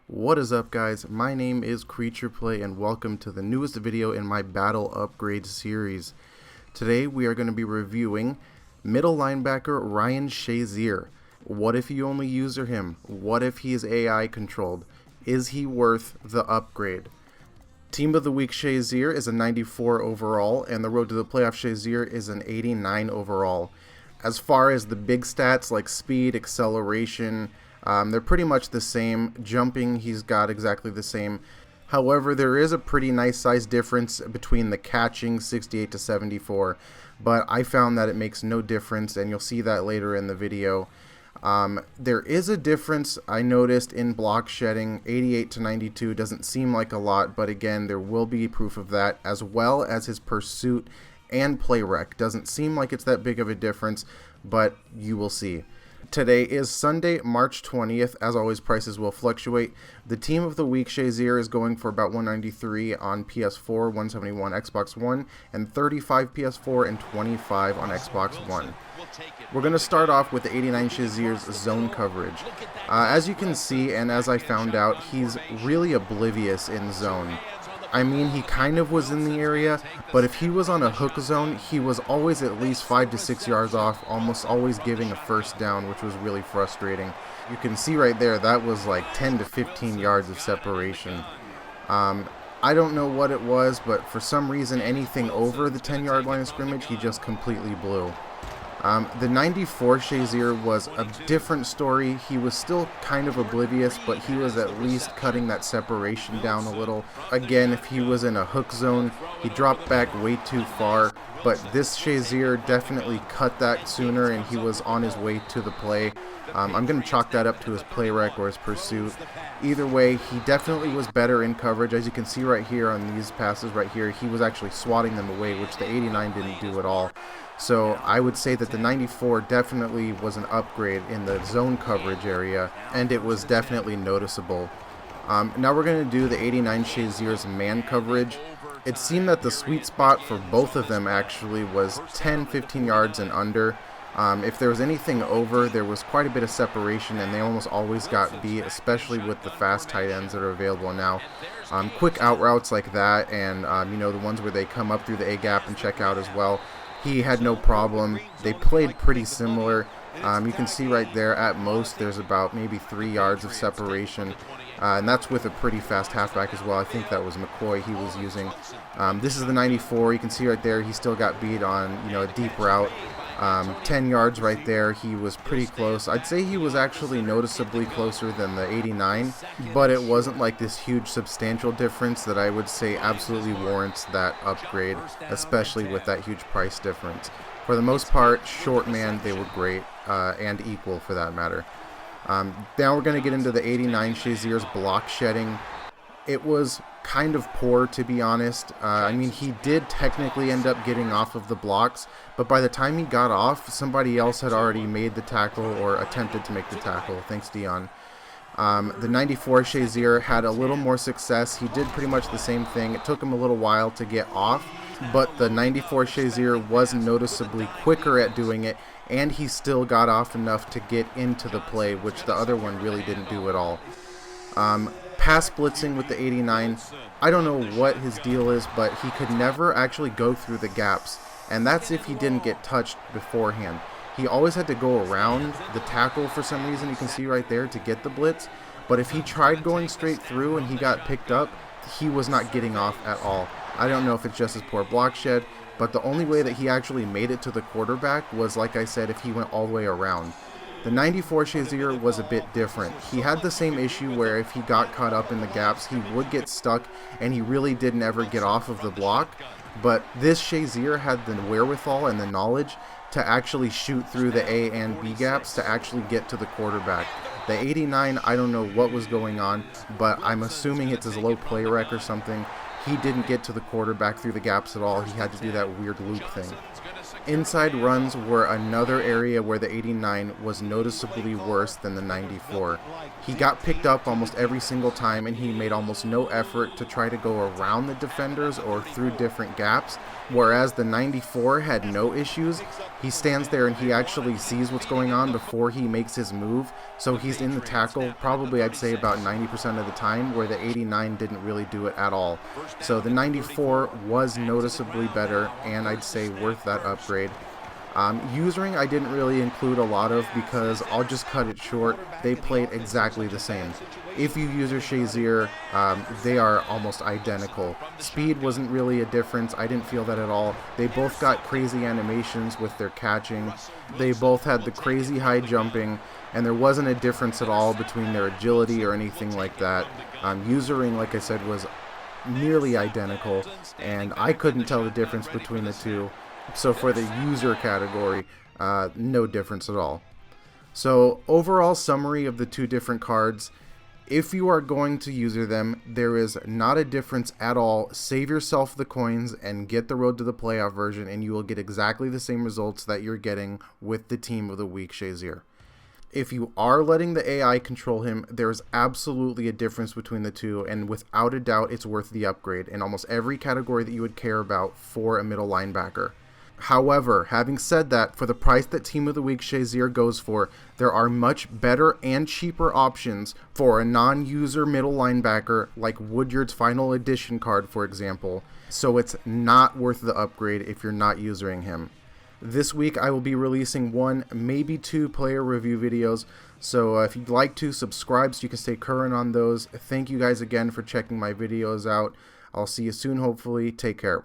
What is up, guys? My name is Creature Play and welcome to the newest video in my battle upgrade series. Today we are going to be reviewing middle linebacker Ryan Shazier. What if you only user him? What if he is AI controlled? Is he worth the upgrade? Team of the Week Shazier is a 94 overall and the road to the playoff Shazier is an 89 overall. As far as the big stats like speed, acceleration, they're pretty much the same. Jumping, he's got exactly the same. However, there is a pretty nice size difference between the catching 68 to 74, but I found that it makes no difference, and you'll see that later in the video. There is a difference I noticed in block shedding. 88 to 92 doesn't seem like a lot, but again, there will be proof of that, as well as his pursuit and play rec. Doesn't seem like it's that big of a difference, but you will see. Today is Sunday, March 20th. As always, prices will fluctuate. The Team of the Week Shazier is going for about $193 on PS4, $171 Xbox One, and $35 PS4 and $25 on Xbox One. We're going to start off with the 89 Shazier's zone coverage. As you can see, and as I found out, he's really oblivious in zone. I mean, he kind of was in the area, but if he was on a hook zone, he was always at least 5 to 6 yards off, almost always giving a first down, which was really frustrating. You can see right there, that was like 10 to 15 yards of separation. I don't know what it was, but for some reason, anything over the 10-yard line of scrimmage, he just completely blew. The 94 Shazier was a different story. He was still kind of oblivious, but he was at least cutting that separation down a little. Again, if he was in a hook zone, he dropped back way too far, but this Shazier definitely cut that sooner, and he was on his way to the play. I'm going to chalk that up to his play rec or his pursuit. Either way, he definitely was better in coverage. As you can see right here on these passes right here, he was actually swatting them away, which the 89 didn't do at all. So I would say that the 94 definitely was an upgrade in the zone coverage area, and it was definitely noticeable. Now we're going to do the 89 Shazier's man coverage. It seemed that the sweet spot for both of them actually was 10-15 yards and under. If there was anything over, there was quite a bit of separation, and they almost always got beat, especially with the fast tight ends that are available now. Quick out routes like that, and the ones where they come up through the A gap and check out as well. He had no problem. They played pretty similar. You can see right there, at most, there's about maybe 3 yards of separation. And that's with a pretty fast halfback as well. I think that was McCoy he was using. This is the 94. You can see right there, he still got beat on a deep route. 10 yards right there, he was pretty close. I'd say he was actually noticeably closer than the 89, but it wasn't like this huge substantial difference that I would say absolutely warrants that upgrade, especially with that huge price difference. For the most part, short man, they were great, and equal for that matter. Now we're going to get into the 89 Shazier's block shedding. It was kind of poor, to be honest. I mean, he did technically end up getting off of the blocks, but by the time he got off, somebody else had already made the tackle or attempted to make the tackle. Thanks, Dion. The 94 Shazier had a little more success. He did pretty much the same thing. It took him a little while to get off, but the 94 Shazier was noticeably quicker at doing it, and he still got off enough to get into the play, which the other one really didn't do at all. Pass blitzing with the 89, I don't know what his deal is, but he could never actually go through the gaps, and that's if he didn't get touched beforehand. He always had to go around the tackle for some reason, you can see right there, to get the blitz, but if he tried going straight through and he got picked up, he was not getting off at all. I don't know if it's just his poor block shed, but the only way that he actually made it to the quarterback was, like I said, if he went all the way around. The 94 Shazier was a bit different. He had the same issue where if he got caught up in the gaps, he would get stuck, and he really did never get off of the block. But this Shazier had the wherewithal and the knowledge to actually shoot through the A and B gaps to actually get to the quarterback. The 89, I don't know what was going on, but I'm assuming it's his low play rec or something. He didn't get to the quarterback through the gaps at all. He had to do that weird loop thing. Inside runs were another area where the 89 was noticeably worse than the 94. He got picked up almost every single time, and he made almost no effort to try to go around the defenders or through different gaps, whereas the 94 had no issues. He stands there and he actually sees what's going on before he makes his move, so he's in the tackle probably I'd say about 90% of the time, where the 89 didn't really do it at all. So the 94 was noticeably better, and I'd say worth that upgrade. Usering I didn't really include a lot of, because I'll just cut it short. They played exactly the same. If you user Shazier, they are almost identical. Speed wasn't really a difference. I didn't feel that at all. They both got crazy animations with their catching. They both had the crazy high jumping, and there wasn't a difference at all between their agility or anything like that. Usering, like I said, was nearly identical, and I couldn't tell the difference between the two. So for the user category, no difference at all. So overall summary of the two different cards: if you are going to user them, there is not a difference at all. Save yourself the coins and get the Road to the Playoff version, and you will get exactly the same results that you're getting with the Team of the Week Shazier. If you are letting the AI control him, there's absolutely a difference between the two, and without a doubt it's worth the upgrade in almost every category that you would care about for a middle linebacker. However, having said that, for the price that Team of the Week Shazier goes for, there are much better and cheaper options for a non-user middle linebacker, like Woodyard's Final Edition card, for example. So it's not worth the upgrade if you're not using him. This week I will be releasing 1, maybe 2 player review videos, so if you'd like to, subscribe so you can stay current on those. Thank you guys again for checking my videos out. I'll see you soon, hopefully. Take care.